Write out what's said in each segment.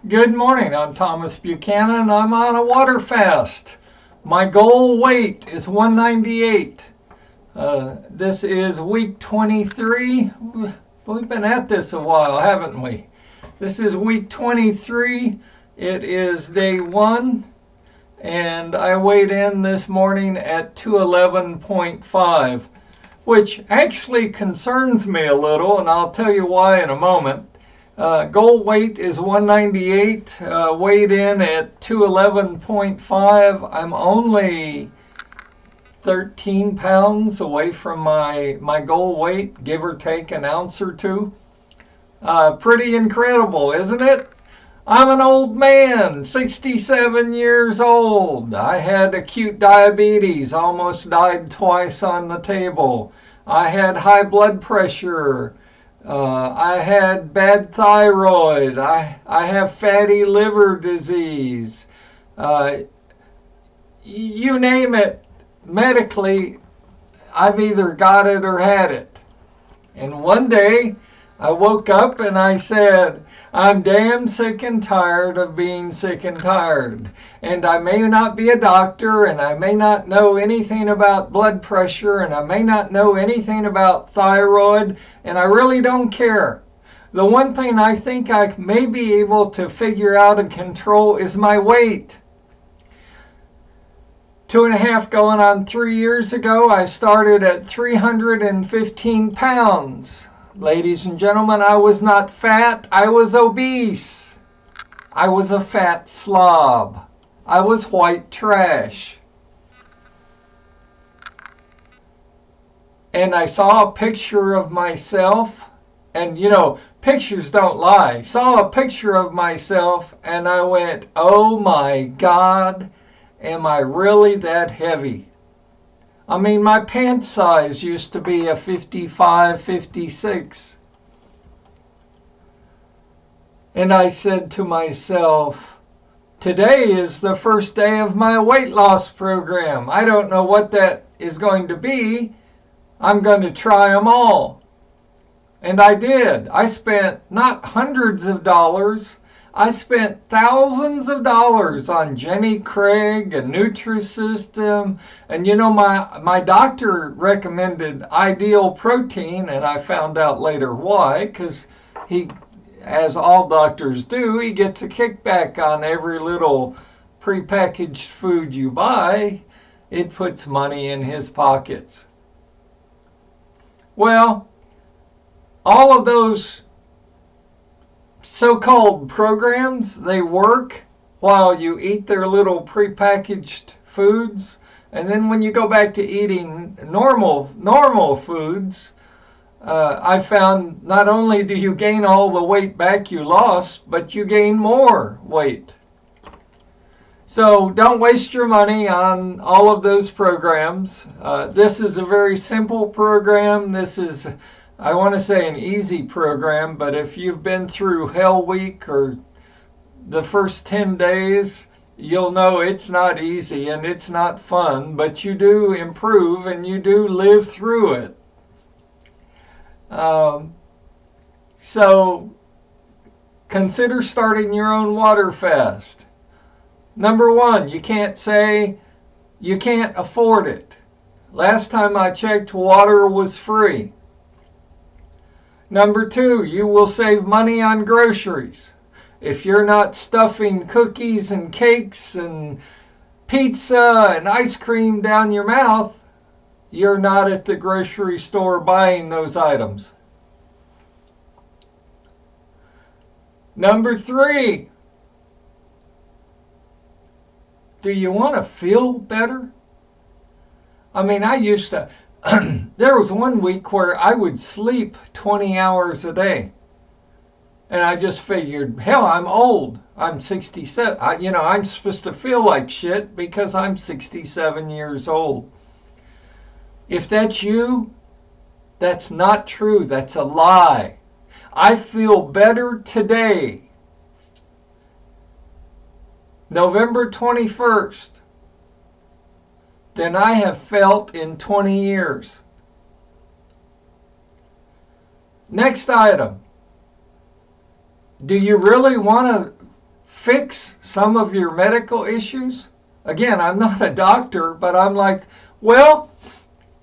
Good morning. I'm Thomas Buchanan. I'm on a water fast. My goal weight is 198. This is week 23. We've been at this a while, haven't we? This is week 23. It is day 1, and I weighed in this morning at 211.5, which actually concerns me a little, and I'll tell you why in a moment. Goal weight is 198, weighed in at 211.5. I'm only 13 pounds away from my goal weight, give or take an ounce or two. Pretty incredible, isn't it? I'm an old man, 67 years old. I had acute diabetes, almost died twice on the table. I had high blood pressure. I had bad thyroid. I have fatty liver disease. You name it, medically, I've either got it or had it. And one day, I woke up and I said, I'm damn sick and tired of being sick and tired. And I may not be a doctor, and I may not know anything about blood pressure, and I may not know anything about thyroid, and I really don't care. The one thing I think I may be able to figure out and control is my weight. 2.5 going on 3 years ago, I started at 315 pounds. Ladies and gentlemen, I was not fat, I was obese. I was a fat slob. I was white trash. And I saw a picture of myself, and you know, pictures don't lie. Saw a picture of myself and I went, oh my God, am I really that heavy? I mean, my pant size used to be a 55, 56. And I said to myself, today is the first day of my weight loss program. I don't know what that is going to be. I'm going to try them all. And I did. I spent not hundreds of dollars. I spent thousands of dollars on Jenny Craig and Nutrisystem. And you know, my doctor recommended Ideal Protein, and I found out later why, because he, as all doctors do, he gets a kickback on every little prepackaged food you buy. It puts money in his pockets. Well, all of those so-called programs, they work while you eat their little prepackaged foods, and then when you go back to eating normal foods, I found not only do you gain all the weight back you lost, but you gain more weight. So don't waste your money on all of those programs. This is a very simple program. This is, I want to say, an easy program, but if you've been through Hell Week or the first 10 days, you'll know it's not easy and it's not fun, but you do improve and you do live through it. So consider starting your own water fast. Number 1, you can't say you can't afford it. Last time I checked, water was free. Number 2, you will save money on groceries. If you're not stuffing cookies and cakes and pizza and ice cream down your mouth, you're not at the grocery store buying those items. Number 3, do you want to feel better? I mean, I used to... There was one week where I would sleep 20 hours a day. And I just figured, hell, I'm old. I'm 67. I'm supposed to feel like shit because I'm 67 years old. If that's you, that's not true. That's a lie. I feel better today, November 21st, than I have felt in 20 years. Next item. Do you really want to fix some of your medical issues? Again, I'm not a doctor, but I'm like, well,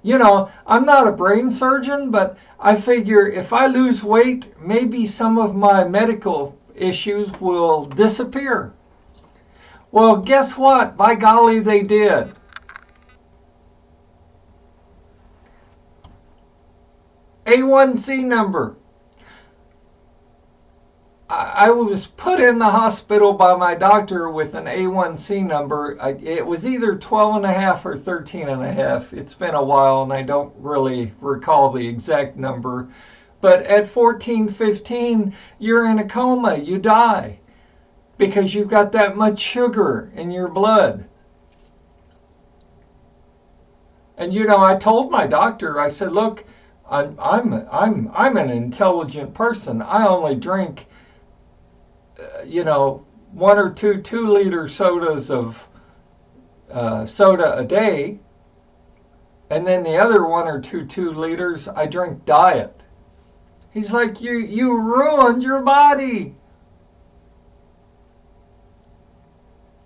I'm not a brain surgeon, but I figure if I lose weight, maybe some of my medical issues will disappear. Well, guess what? By golly, they did. A1C number. I was put in the hospital by my doctor with an A1C number. It was either 12.5 or 13.5. It's been a while and I don't really recall the exact number. But at 14, 15, you're in a coma. You die because you've got that much sugar in your blood. And I told my doctor, I said, look, I'm an intelligent person. I only drink 1 or 2 2-liter sodas of soda a day, and then the other 1 or 2 2-liters I drink diet. He's like, you ruined your body.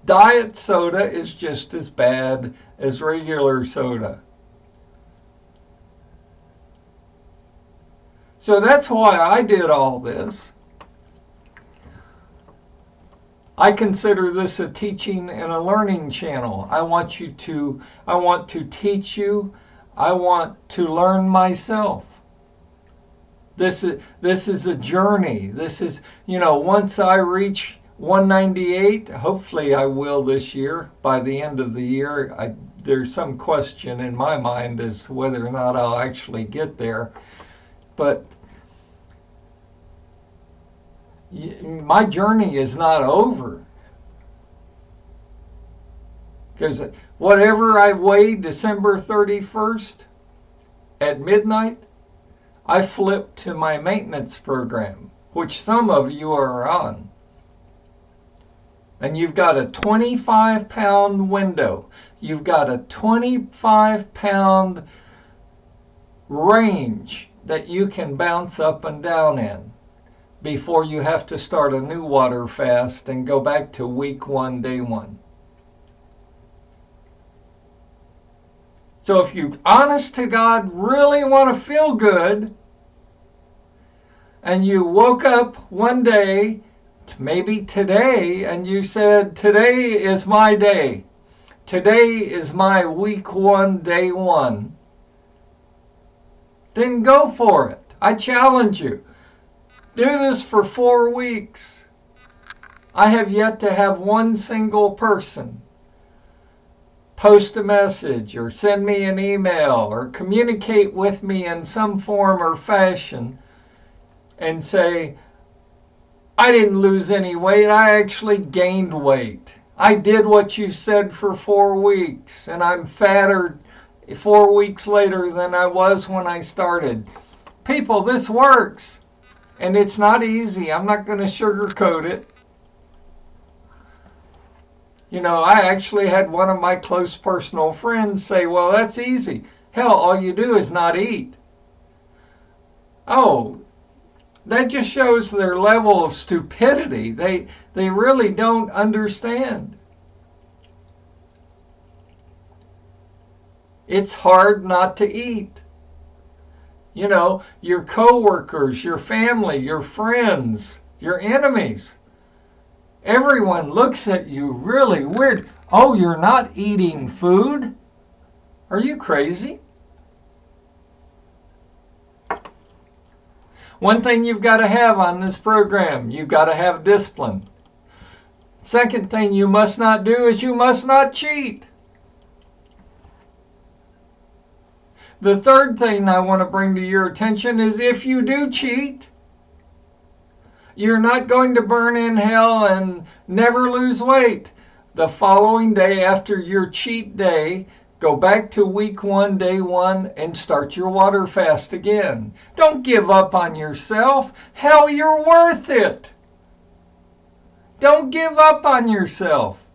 Diet soda is just as bad as regular soda. So that's why I did all this. I consider this a teaching and a learning channel. I want to teach you. I want to learn myself. This is a journey. This is, once I reach 198, hopefully I will this year, by the end of the year. There's some question in my mind as to whether or not I'll actually get there. But my journey is not over. Because whatever I weighed December 31st at midnight, I flipped to my maintenance program, which some of you are on. And you've got a 25-pound window. You've got a 25-pound range that you can bounce up and down in before you have to start a new water fast and go back to week 1, day 1. So if you, honest to God, really want to feel good, and you woke up one day, maybe today, and you said, today is my day. Today is my week 1, day 1. Then go for it. I challenge you. Do this for 4 weeks. I have yet to have one single person post a message or send me an email or communicate with me in some form or fashion and say, I didn't lose any weight, I actually gained weight. I did what you said for 4 weeks, and I'm fatter 4 weeks later than I was when I started. People, this works. And it's not easy. I'm not going to sugarcoat it. I actually had one of my close personal friends say, well, that's easy. Hell, all you do is not eat. Oh, that just shows their level of stupidity. They really don't understand. It's hard not to eat. Your coworkers, your family, your friends, your enemies. Everyone looks at you really weird. Oh, you're not eating food? Are you crazy? One thing you've got to have on this program, you've got to have discipline. Second thing you must not do is you must not cheat. The third thing I want to bring to your attention is if you do cheat, you're not going to burn in hell and never lose weight. The following day after your cheat day, go back to week 1, day 1, and start your water fast again. Don't give up on yourself. Hell, you're worth it. Don't give up on yourself.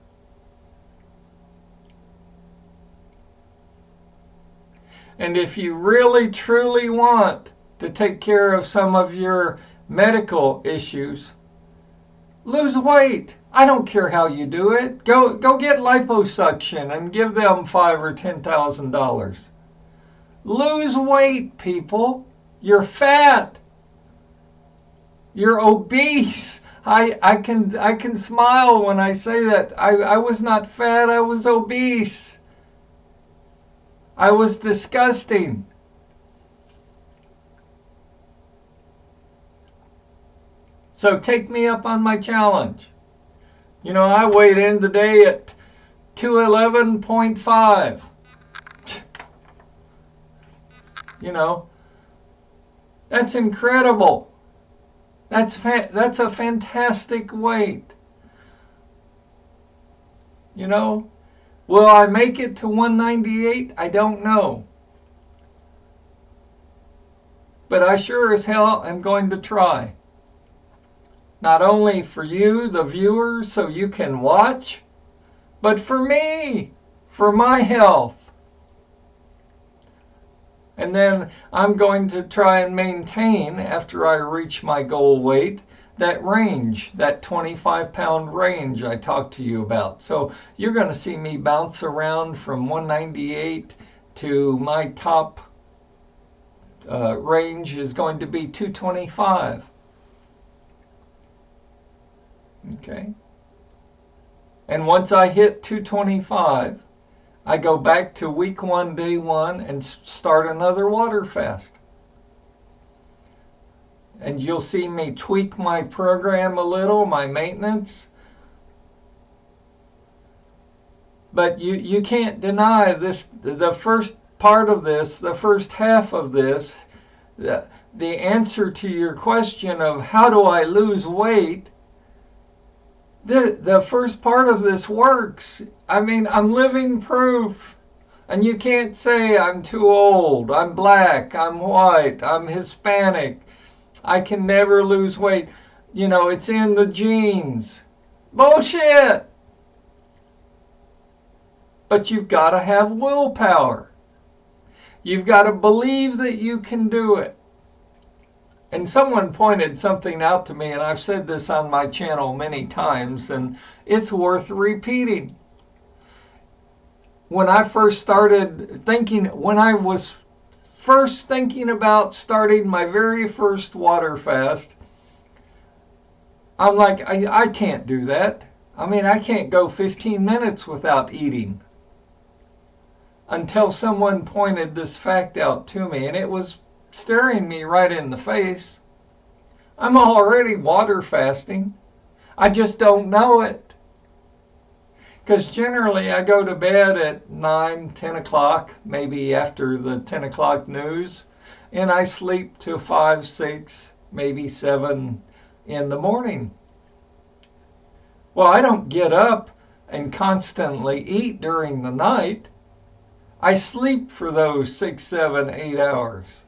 And if you really, truly want to take care of some of your medical issues, Lose weight. I don't care how you do it. Go get liposuction and give them $5,000 or $10,000. Lose weight, people. You're fat. You're obese. I can smile when I say that. I was not fat. I was obese. I was disgusting. So take me up on my challenge. You know, I weighed in today at 211.5. You know, that's incredible. That's a fantastic weight. You know, will I make it to 198? I don't know. But I sure as hell am going to try. Not only for you, the viewers, so you can watch, but for me, for my health. And then I'm going to try and maintain, after I reach my goal weight, that range, that 25-pound range I talked to you about. So you're going to see me bounce around from 198 to my top range is going to be 225. Okay. And once I hit 225, I go back to week 1, day 1, and start another water fast. And you'll see me tweak my program a little, my maintenance. But you can't deny this, the first part of this, the first half of this, the answer to your question of how do I lose weight, the first part of this works. I mean, I'm living proof. And you can't say I'm too old, I'm black, I'm white, I'm Hispanic, I can never lose weight. You know, it's in the genes. Bullshit! But you've got to have willpower. You've got to believe that you can do it. And someone pointed something out to me, and I've said this on my channel many times, and it's worth repeating. When I first started thinking, when I was first thinking about starting my very first water fast, I'm like, I can't do that. I mean, I can't go 15 minutes without eating. Until someone pointed this fact out to me, and it was staring me right in the face. I'm already water fasting. I just don't know it. Because generally I go to bed at 9, 10 o'clock, maybe after the 10 o'clock news, and I sleep till 5, 6, maybe 7 in the morning. Well, I don't get up and constantly eat during the night. I sleep for those 6, 7, 8 hours.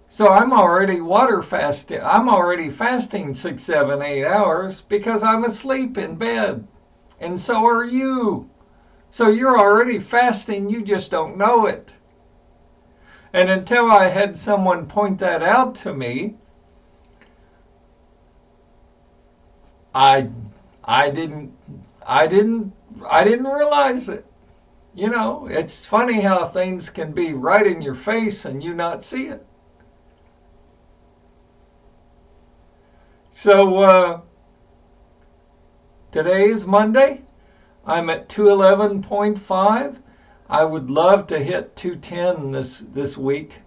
So I'm already water fasting. I'm already fasting 6, 7, 8 hours because I'm asleep in bed. And so are you. So you're already fasting, you just don't know it. And until I had someone point that out to me, I didn't realize it. You know, it's funny how things can be right in your face and you not see it. So today is Monday. I'm at 211.5. I would love to hit 210 this week.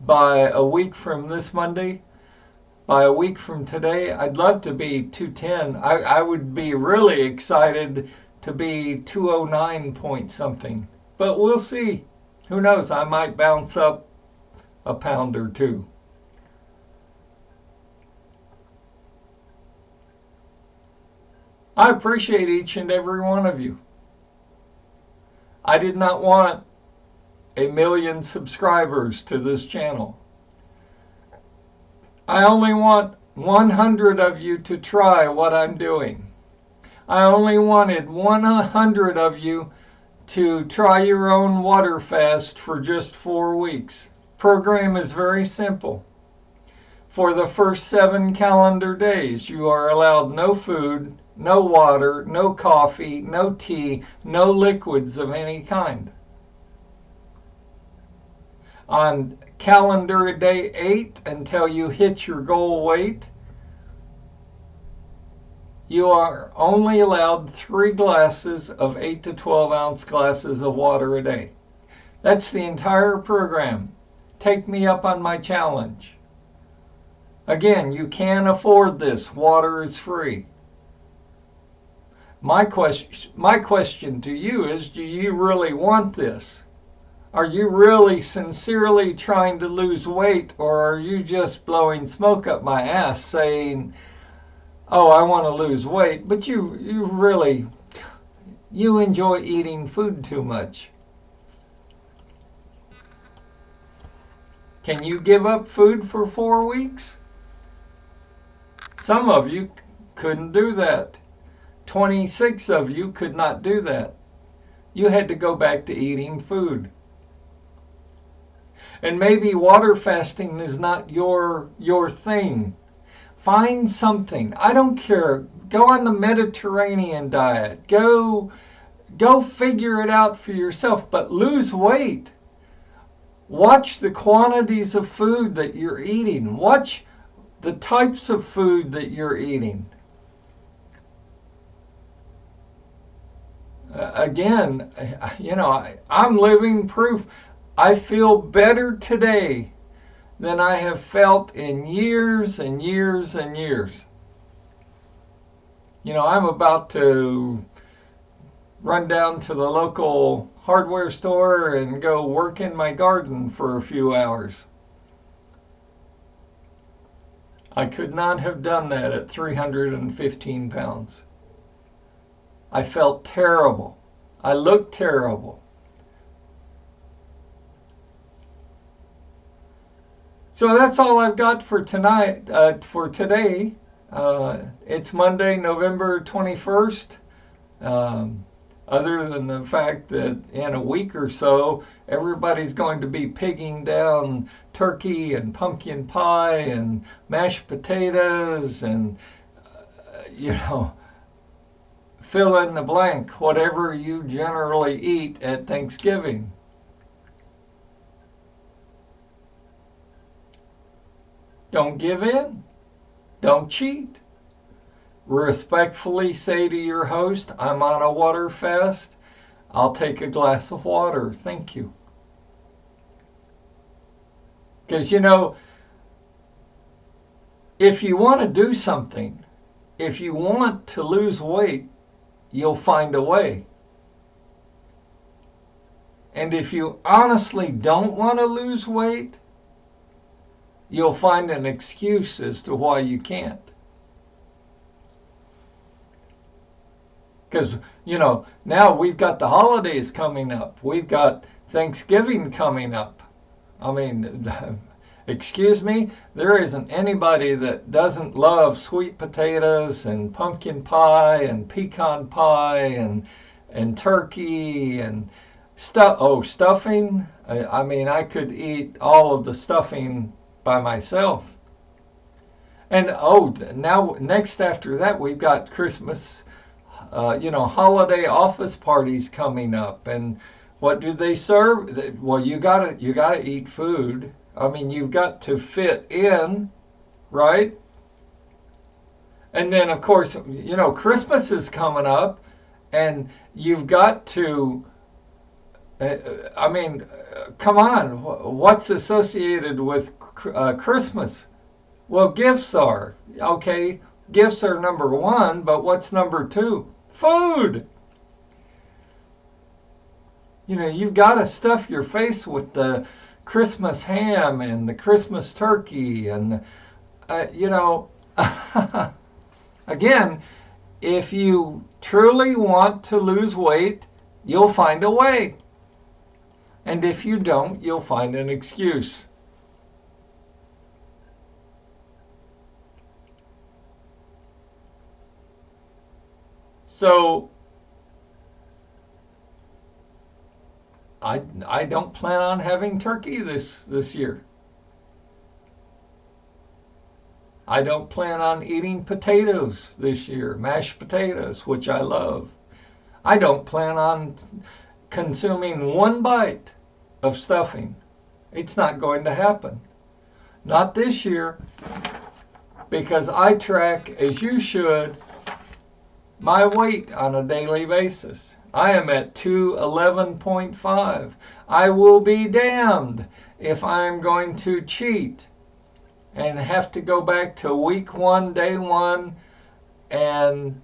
By a week from this Monday, by a week from today, I'd love to be 210. I would be really excited to be 209 point something. But we'll see. Who knows? I might bounce up a pound or two. I appreciate each and every one of you. I did not want 1 million subscribers to this channel. I only want 100 of you to try what I'm doing. I only wanted 100 of you to try your own water fast for just 4 weeks. Program is very simple. For the first 7 calendar days, you are allowed no food, no water, no coffee, no tea, no liquids of any kind. On calendar day 8, until you hit your goal weight, you are only allowed 3 glasses of 8 to 12 ounce glasses of water a day. That's the entire program. Take me up on my challenge. Again, you can afford this. Water is free. My question to you is, do you really want this? Are you really sincerely trying to lose weight, or are you just blowing smoke up my ass saying, oh, I want to lose weight, but you enjoy eating food too much? Can you give up food for 4 weeks? Some of you couldn't do that. 26 of you could not do that. You had to go back to eating food. And maybe water fasting is not your thing. Find something. I don't care. Go on the Mediterranean diet. Go figure it out for yourself, but lose weight. Watch the quantities of food that you're eating. Watch the types of food that you're eating. Again, I'm living proof. I feel better today than I have felt in years and years and years. I'm about to run down to the local hardware store and go work in my garden for a few hours. I could not have done that at 315 pounds. I felt terrible. I looked terrible. So that's all I've got for tonight, for today. It's Monday, November 21st. Other than the fact that in a week or so, everybody's going to be pigging down turkey and pumpkin pie and mashed potatoes and, fill in the blank, whatever you generally eat at Thanksgiving. Don't give in. Don't cheat. Respectfully say to your host, I'm on a water fast. I'll take a glass of water. Thank you. Because, if you want to do something, if you want to lose weight, you'll find a way. And if you honestly don't want to lose weight, you'll find an excuse as to why you can't. Because, now we've got the holidays coming up. We've got Thanksgiving coming up. I mean, excuse me, there isn't anybody that doesn't love sweet potatoes and pumpkin pie and pecan pie and turkey and stuffing. I could eat all of the stuffing by myself. And now next after that we've got Christmas, holiday office parties coming up. And what do they serve? Well, you gotta eat food. You've got to fit in, right? And then, of course, Christmas is coming up, and you've got to, come on, what's associated with Christmas? Well, gifts are. Okay, gifts are number one, but what's number two? Food! You've got to stuff your face with the Christmas ham and the Christmas turkey and, again, if you truly want to lose weight, you'll find a way. And if you don't, you'll find an excuse. So, I don't plan on having turkey this year. I don't plan on eating potatoes this year, mashed potatoes, which I love. I don't plan on consuming one bite of stuffing. It's not going to happen. Not this year, because I track, as you should, my weight on a daily basis. I am at 211.5. I will be damned if I am going to cheat and have to go back to week 1, day 1, and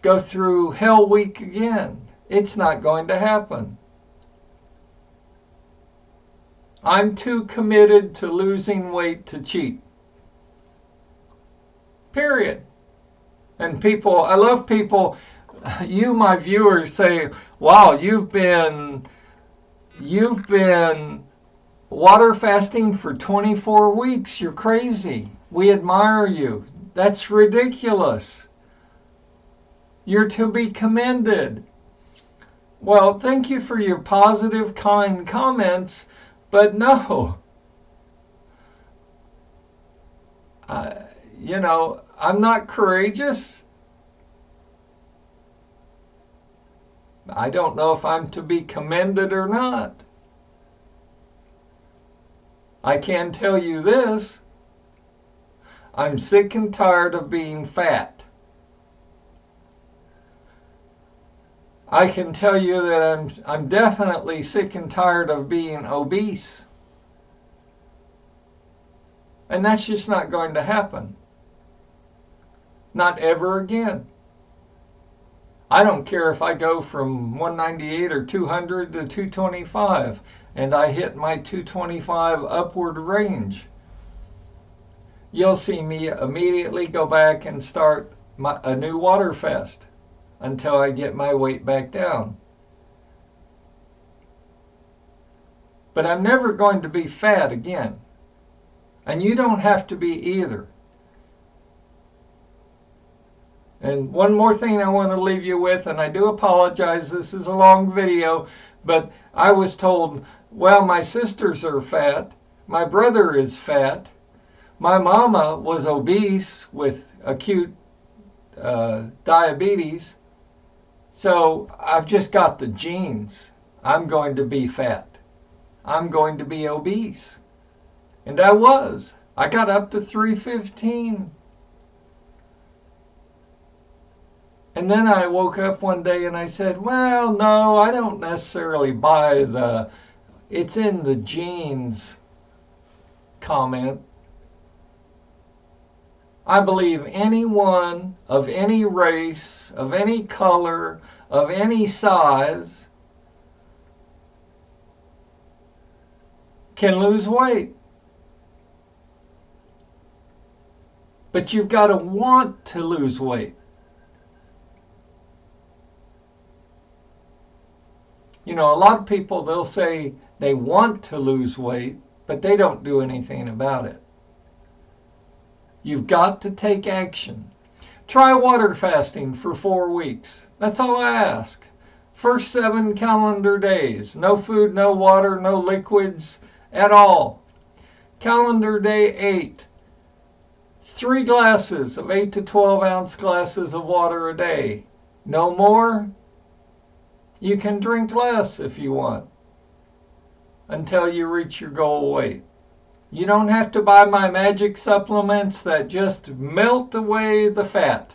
go through hell week again. It's not going to happen. I'm too committed to losing weight to cheat. Period. And people, I love people, you, my viewers, say, wow, you've been water fasting for 24 weeks. You're crazy. We admire you. That's ridiculous. You're to be commended. Well, thank you for your positive, kind comments, but no. I'm not courageous. I don't know if I'm to be commended or not. I can tell you this. I'm sick and tired of being fat. I can tell you that I'm definitely sick and tired of being obese. And that's just not going to happen. Not ever again. I don't care if I go from 198 or 200 to 225 and I hit my 225 upward range. You'll see me immediately go back and start a new water fast until I get my weight back down. But I'm never going to be fat again. And you don't have to be either. And one more thing I want to leave you with, and I do apologize, this is a long video, but I was told, well, my sisters are fat, my brother is fat, my mama was obese with acute diabetes, so I've just got the genes. I'm going to be fat. I'm going to be obese. And I was. I got up to 315. And then I woke up one day and I said, well, no, I don't necessarily buy it's in the genes comment. I believe anyone of any race, of any color, of any size can lose weight. But you've got to want to lose weight. You know, a lot of people, they'll say they want to lose weight, but they don't do anything about it. You've got to take action. Try water fasting for 4 weeks. That's all I ask. First 7 calendar days. No food, no water, no liquids at all. Calendar day 8. 3 glasses of 8 to 12 ounce glasses of water a day. No more. You can drink less if you want until you reach your goal weight. You don't have to buy my magic supplements that just melt away the fat,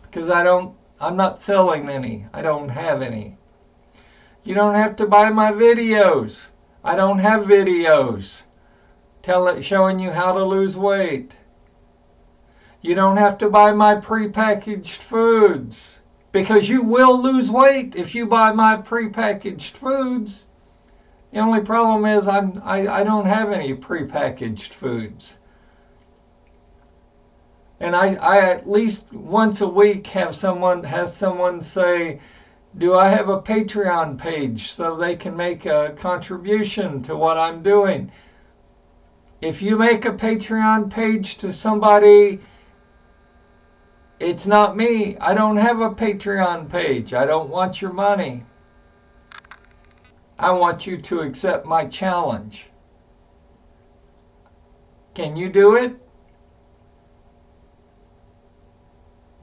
because I'm not selling any. I don't have any. You don't have to buy my videos. I don't have videos showing you how to lose weight. You don't have to buy my prepackaged foods, because you will lose weight if you buy my prepackaged foods. The only problem is I don't have any prepackaged foods. And I at least once a week has someone say, do I have a Patreon page so they can make a contribution to what I'm doing? If you make a Patreon page to somebody, it's not me. I don't have a Patreon page. I don't want your money. I want you to accept my challenge. Can you do it?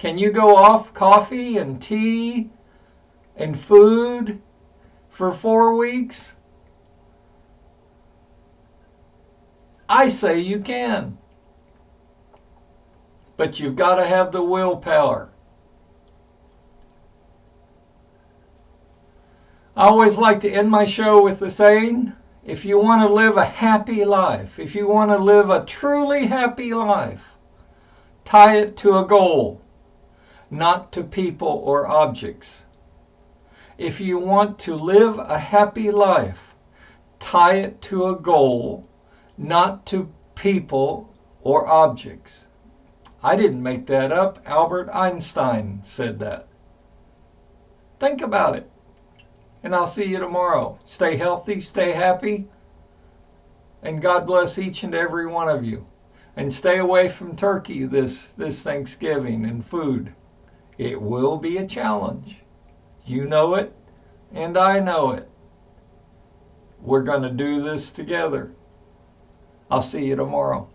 Can you go off coffee and tea and food for 4 weeks? I say you can. But you've got to have the willpower. I always like to end my show with the saying, if you want to live a happy life, if you want to live a truly happy life, tie it to a goal, not to people or objects. If you want to live a happy life, tie it to a goal, not to people or objects. I didn't make that up. Albert Einstein said that. Think about it. And I'll see you tomorrow. Stay healthy, stay happy, and God bless each and every one of you. And stay away from turkey this Thanksgiving and food. It will be a challenge. You know it, and I know it. We're going to do this together. I'll see you tomorrow.